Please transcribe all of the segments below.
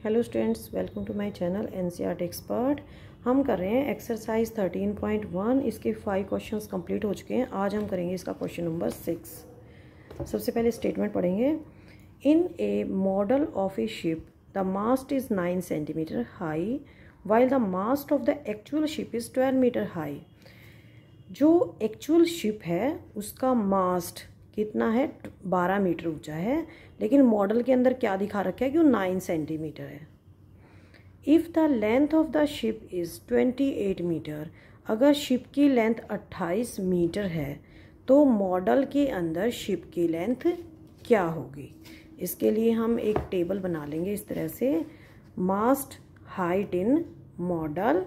Hello students, welcome to my channel NCERT expert. हम कर रहे हैं एक्सरसाइज 13.1। इसके 5 क्वेश्चंस कंप्लीट हो चुके हैं। आज हम करेंगे इसका क्वेश्चन नंबर 6। सबसे पहले स्टेटमेंट पढ़ेंगे। In a model of a ship the mast is 9 centimetre high while the mast of the actual ship is 12 metre high. जो एक्चुअल शिप है उसका मास्ट कितना है? 12 मीटर ऊंचा है, लेकिन मॉडल के अंदर क्या दिखा रखा है कि वो 9 सेंटीमीटर है। If the length of the ship is 28 metre, अगर शिप की लेंथ 28 मीटर है तो मॉडल के अंदर शिप की लेंथ क्या होगी? इसके लिए हम एक टेबल बना लेंगे इस तरह से। Mast height in model,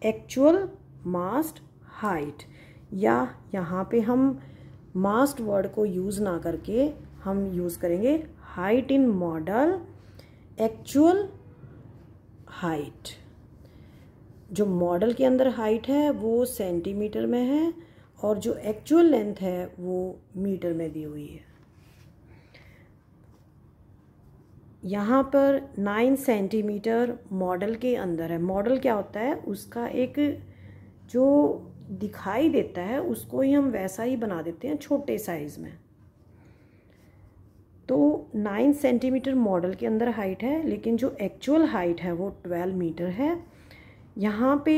actual mast height, या यहाँ पे हम मास्ट वर्ड को यूज़ ना करके हम यूज़ करेंगे height in model, actual height. जो मॉडल के अंदर हाइट है वो सेंटीमीटर में है और जो एक्चुअल लेंथ है वो मीटर में दी हुई है। यहाँ पर 9 सेंटीमीटर मॉडल के अंदर है। मॉडल क्या होता है? उसका एक जो दिखाई देता है उसको ही हम वैसा ही बना देते हैं छोटे साइज में। तो 9 सेंटीमीटर मॉडल के अंदर हाइट है, लेकिन जो एक्चुअल हाइट है वो 12 मीटर है। यहाँ पे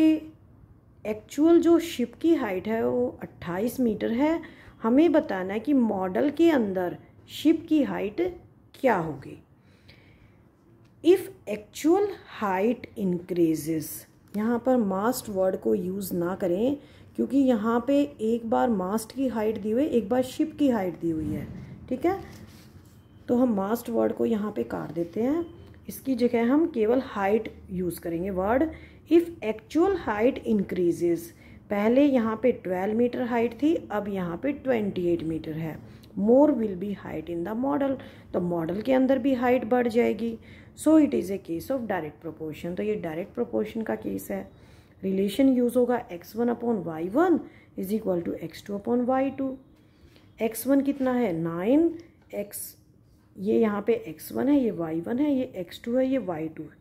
एक्चुअल जो शिप की हाइट है वो 28 मीटर है। हमें बताना है कि मॉडल के अंदर शिप की हाइट क्या होगी। इफ़ एक्चुअल हाइट इंक्रीजेस, यहाँ पर मास्ट वर्ड को यूज़ ना करें क्योंकि यहाँ पे एक बार मास्ट की हाइट दी हुई है, एक बार शिप की हाइट दी हुई है। ठीक है, तो हम मास्ट वर्ड को यहाँ पे काट देते हैं। इसकी जगह हम केवल हाइट यूज़ करेंगे word. If actual height increases, पहले यहाँ पे 12 मीटर हाइट थी, अब यहाँ पे 28 मीटर है। More will be height in the model, तो मॉडल के अंदर भी हाइट बढ़ जाएगी। So it is a case of direct proportion. तो ये डायरेक्ट प्रोपोर्शन का केस है। रिलेशन यूज़ होगा x1 upon y1 is equal to x2 upon y2। x1 कितना है? 9, x ये यहाँ पे x1 है, ये y1 है, ये x2 है, ये y2 है।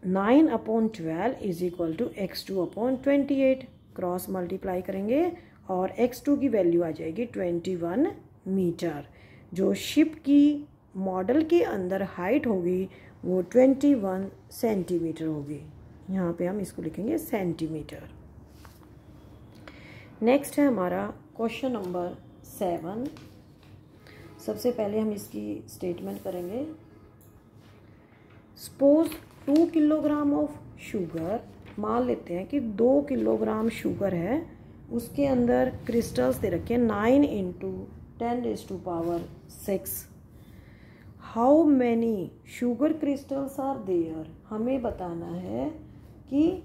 9 upon 12 is equal to x2 upon 28। Cross multiply करेंगे और x2 की वैल्यू आ जाएगी 21 मीटर। जो शिप की मॉडल के अंदर हाइट होगी वो 21 सेंटीमीटर होगी। यहाँ पे हम इसको लिखेंगे सेंटीमीटर। नेक्स्ट है हमारा क्वेश्चन नंबर 7। सबसे पहले हम इसकी स्टेटमेंट करेंगे। सपोज 2 किलोग्राम ऑफ शुगर, मान लेते हैं कि 2 किलोग्राम शुगर है, उसके अंदर क्रिस्टल्स दे रखे हैं 9 into 10⁻⁶। How many sugar crystals are there? हमें बताना है कि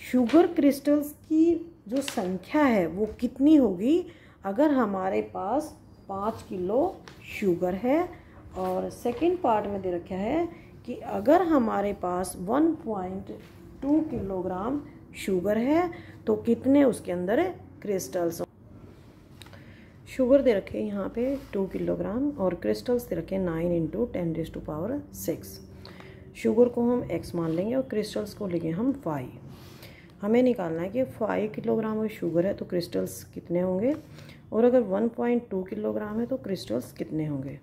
शुगर क्रिस्टल्स की जो संख्या है वो कितनी होगी अगर हमारे पास 5 किलो शुगर है। और सेकंड पार्ट में दे रखा है कि अगर हमारे पास 1.2 किलोग्राम शुगर है तो कितने उसके अंदर क्रिस्टल्स। शुगर दे रखे यहाँ पे 2 किलोग्राम और क्रिस्टल्स दे रखे 9 इंटू 10⁻⁶। शुगर को हम x मान लेंगे और क्रिस्टल्स को लेंगे हम 5। हमें निकालना है कि 5 किलोग्राम और शुगर है तो क्रिस्टल्स कितने होंगे, और अगर 1.2 किलोग्राम है तो क्रिस्टल्स कितने होंगे।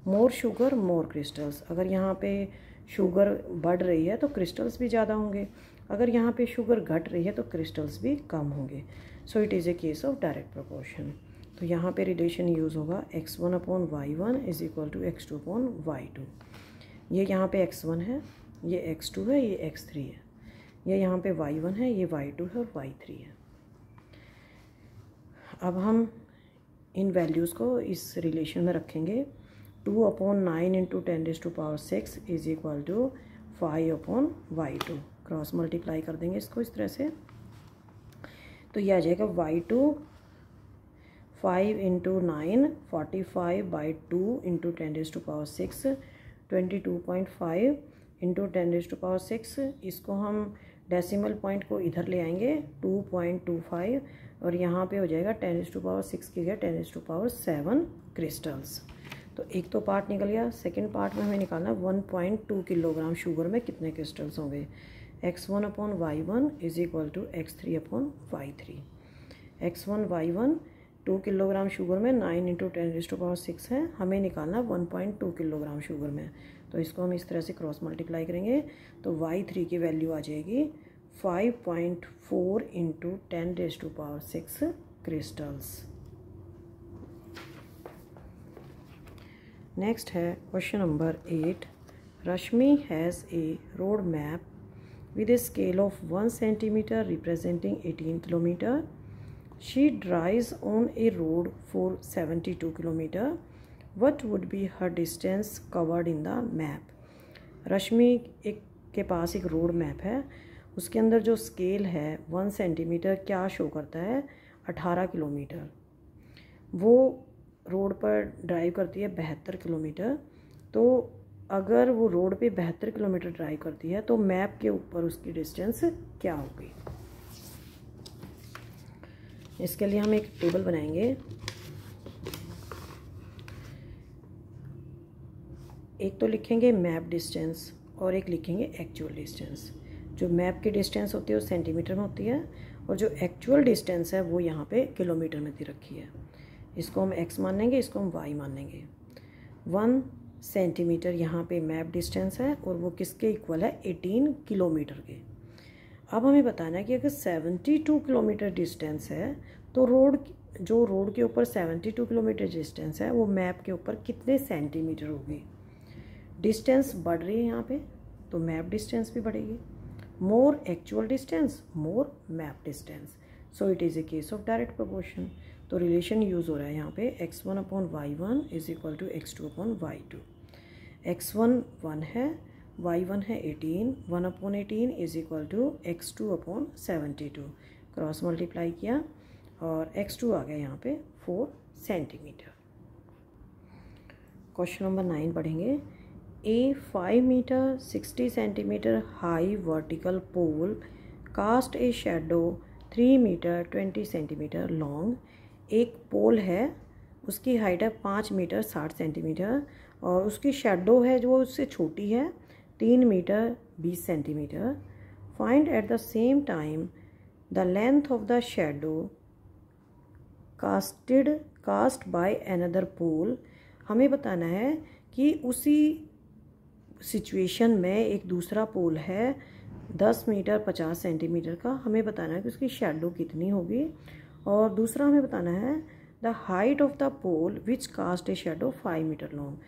मोर शुगर मोर क्रिस्टल्स। अगर यहाँ पे शुगर बढ़ रही है तो क्रिस्टल्स भी ज़्यादा होंगे, अगर यहाँ पे शुगर घट रही है तो क्रिस्टल्स भी कम होंगे। So it is a case of direct proportion. तो यहाँ पे रिलेशन यूज़ होगा x1 upon y1 is equal to x2 upon y2। ये यहाँ पे x1 है, ये x2 है, ये x3 है, ये यहाँ पे y1 है, ये y2 है और y3 है। अब हम इन वैल्यूज़ को इस रिलेशन में रखेंगे। 2 upon 9 into 10⁻⁶ is equal to 5 upon y2। Cross multiply कर देंगे इसको इस तरह से, तो ये आ जाएगा y2 5 इंटू 9 45/2 इंटू 10⁻⁶, 22.5 इंटू 10⁻⁶। इसको हम डेसिमल पॉइंट को इधर ले आएंगे 2.25 और यहाँ पे हो जाएगा 10⁻⁶ की जगह 10⁻7 क्रिस्टल्स। तो एक तो पार्ट निकल गया। सेकंड पार्ट में हमें निकालना 1.2 किलोग्राम शुगर में कितने क्रिस्टल्स होंगे। x1/y1 is equal to x3/y3। x1/y1 2 kilogram sugar में 9 × 10⁻6 है, हमें निकालना 1.2 किलोग्राम शुगर में। तो इसको हम इस तरह से क्रॉस मल्टीप्लाई करेंगे तो y3 की वैल्यू आ जाएगी 5.4 × 10⁻6 क्रिस्टल्स। नेक्स्ट है question number 8। Rashmi has a road map with a scale of 1 centimeter representing 18 kilometer. She drives on a road for 72 kilometer. What would be her distance covered in the map? रश्मि के पास एक road map है, उसके अंदर जो scale है 1 centimetre क्या show करता है, 18 किलोमीटर। वो रोड पर ड्राइव करती है 72 किलोमीटर। तो अगर वो रोड पे 72 किलोमीटर ड्राइव करती है तो मैप के ऊपर उसकी डिस्टेंस क्या होगी। इसके लिए हम एक टेबल बनाएंगे। एक तो लिखेंगे मैप डिस्टेंस और एक लिखेंगे एक्चुअल डिस्टेंस। जो मैप की डिस्टेंस होती है वो सेंटीमीटर में होती है और जो एक्चुअल डिस्टेंस है वो यहाँ पे किलोमीटर में दे रखी है। इसको हम x मान लेंगे, इसको हम y मान लेंगे। 1 सेंटीमीटर यहाँ पे मैप डिस्टेंस है और वो किसके इक्वल है, 18 किलोमीटर के। अब हमें बताना है कि अगर 72 किलोमीटर डिस्टेंस है तो रोड के ऊपर 72 किलोमीटर डिस्टेंस है वो मैप के ऊपर कितने सेंटीमीटर होगी। डिस्टेंस बढ़ रही है यहाँ पे तो मैप डिस्टेंस भी बढ़ेगी। More actual distance more map distance, so it is a case of direct proportion. तो रिलेशन यूज़ हो रहा है यहाँ पे x1/y1 is equal to x2/y2। x1 1 है, y1 है 18, 1/18 is equal to x2/72। Cross multiply किया और x2 आ गया यहाँ पे 4 सेंटीमीटर। क्वेश्चन नंबर 9 पढ़ेंगे। A 5 metre 60 centimetre high vertical pole cast a shadow 3 metre 20 centimetre long. एक पोल है, उसकी हाइट है 5 मीटर 60 सेंटीमीटर और उसकी शेडो है जो उससे छोटी है 3 metre 20 centimetre. Find at the same time the length of the shadow cast by another pole. हमें बताना है कि उसी सिचुएशन में एक दूसरा पोल है 10 मीटर 50 सेंटीमीटर का। हमें बताना है कि उसकी शेडो कितनी होगी। और दूसरा हमें बताना है the height of the pole which cast a shadow 5 metre long.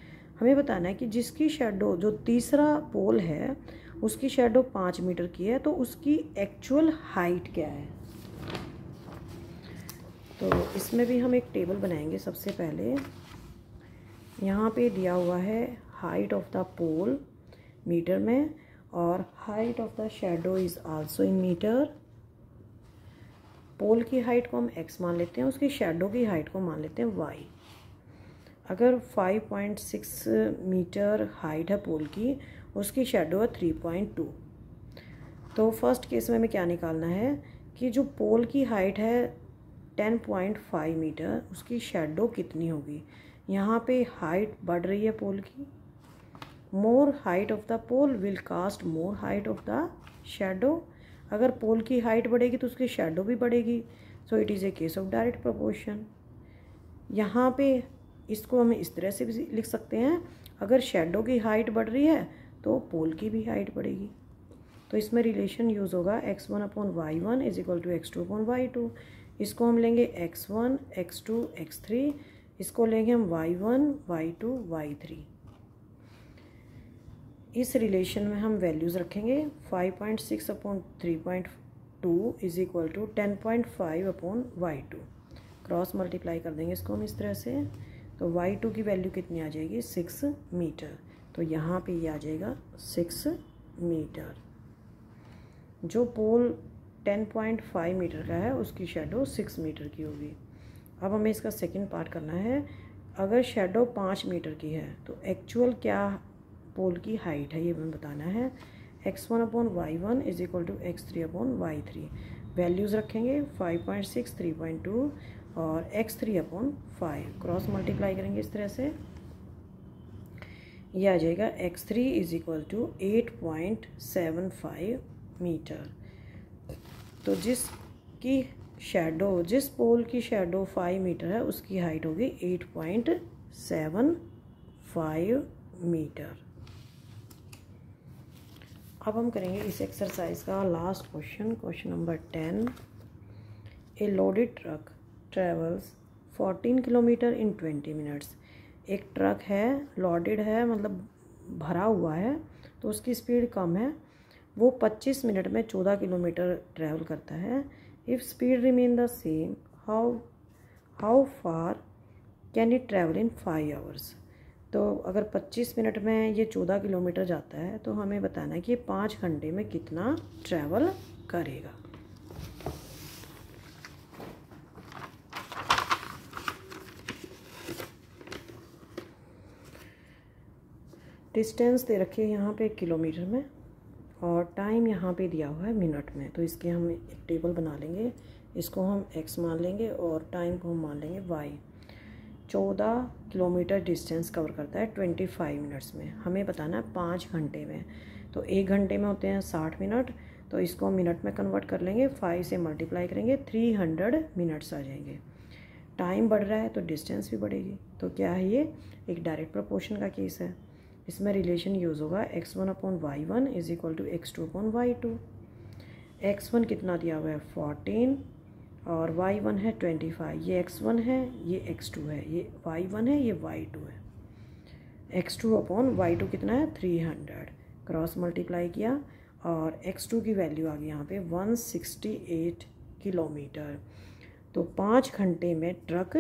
हमें बताना है कि जिसकी शेडो, जो तीसरा पोल है उसकी शेडो 5 मीटर की है तो उसकी एक्चुअल हाइट क्या है। तो इसमें भी हम एक टेबल बनाएंगे। सबसे पहले यहाँ पे दिया हुआ है height of the pole metre में और height of the shadow is also in metre. Pole की हाइट को हम x मान लेते हैं, उसकी शेडो की हाइट को मान लेते हैं y। अगर 5.6 मीटर हाइट है पोल की, उसकी शेडो है 3.2। तो फर्स्ट केस में हमें क्या निकालना है कि जो पोल की हाइट है 10.5 मीटर, उसकी शेडो कितनी होगी। यहाँ पे हाइट बढ़ रही है पोल की। More height of the pole will cast more height of the shadow. अगर पोल की हाइट बढ़ेगी तो उसकी शेडो भी बढ़ेगी। सो it is a case of direct proportion. यहाँ पे इसको हम इस तरह से भी लिख सकते हैं, अगर शेडो की हाइट बढ़ रही है तो पोल की भी हाइट बढ़ेगी। तो इसमें रिलेशन यूज़ होगा x1/y1 is equal to x2/y2। इसको हम लेंगे x1 x2 x3, इसको लेंगे हम y1 y2 y3। इस रिलेशन में हम वैल्यूज़ रखेंगे 5.6/3.2 is equal to 10.5/y2। Cross multiply कर देंगे इसको हम इस तरह से। तो y2 की वैल्यू कितनी आ जाएगी, 6 मीटर। तो यहाँ पे ये आ जाएगा 6 मीटर। जो पोल 10.5 मीटर का है उसकी शेडो 6 मीटर की होगी। अब हमें इसका सेकंड पार्ट करना है। अगर शेडो 5 मीटर की है तो एक्चुअल क्या पोल की हाइट है ये हमें बताना है। x1/y1 is equal to x3/y3। Values रखेंगे 5.6 3.2 और x3/5। क्रॉस मल्टीप्लाई करेंगे इस तरह से। ये आ जाएगा x3 is equal to 8.75 metre. तो जिस पोल की शेडो 5 मीटर है उसकी हाइट होगी 8.75 मीटर। अब हम करेंगे इस एक्सरसाइज का लास्ट क्वेश्चन नंबर 10। ए लोडेड ट्रक ट्रेवल्स 14 किलोमीटर इन 20 मिनट्स। एक ट्रक है, लोडेड है, मतलब भरा हुआ है, तो उसकी स्पीड कम है, वो 25 मिनट में 14 किलोमीटर ट्रैवल करता है। If speed remain the same how far can it travel in 5 hours. तो अगर 25 मिनट में ये 14 किलोमीटर जाता है तो हमें बताना है कि 5 घंटे में कितना ट्रैवल करेगा। डिस्टेंस दे रखी है यहाँ पे किलोमीटर में और टाइम यहाँ पे दिया हुआ है मिनट में। तो इसके हम एक टेबल बना लेंगे, इसको हम x मान लेंगे और टाइम को हम मान लेंगे y। 14 किलोमीटर डिस्टेंस कवर करता है 25 मिनट्स में। हमें बताना है 5 घंटे में। तो 1 घंटे में होते हैं 60 मिनट, तो इसको हम मिनट में कन्वर्ट कर लेंगे, 5 से मल्टीप्लाई करेंगे, 300 मिनट्स आ जाएंगे। टाइम बढ़ रहा है तो डिस्टेंस भी बढ़ेगी। तो क्या है, ये एक डायरेक्ट प्रोपोर्शन का केस है। इसमें रिलेशन यूज़ होगा x1/y1 is equal to x2/y2। x1 कितना दिया हुआ है 14 और y1 है 25। ये x1 है, ये x2 है, ये y1 है, ये y2 है। x2/y2 कितना है 300। क्रॉस मल्टीप्लाई किया और x2 की वैल्यू आ गई यहाँ पे 168 किलोमीटर। तो 5 घंटे में ट्रक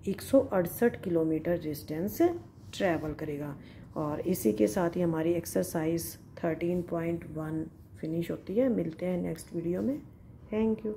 168 किलोमीटर डिस्टेंस ट्रैवल करेगा। और इसी के साथ ही हमारी एक्सरसाइज 13.1 फिनिश होती है। मिलते हैं नेक्स्ट वीडियो में। Thank you.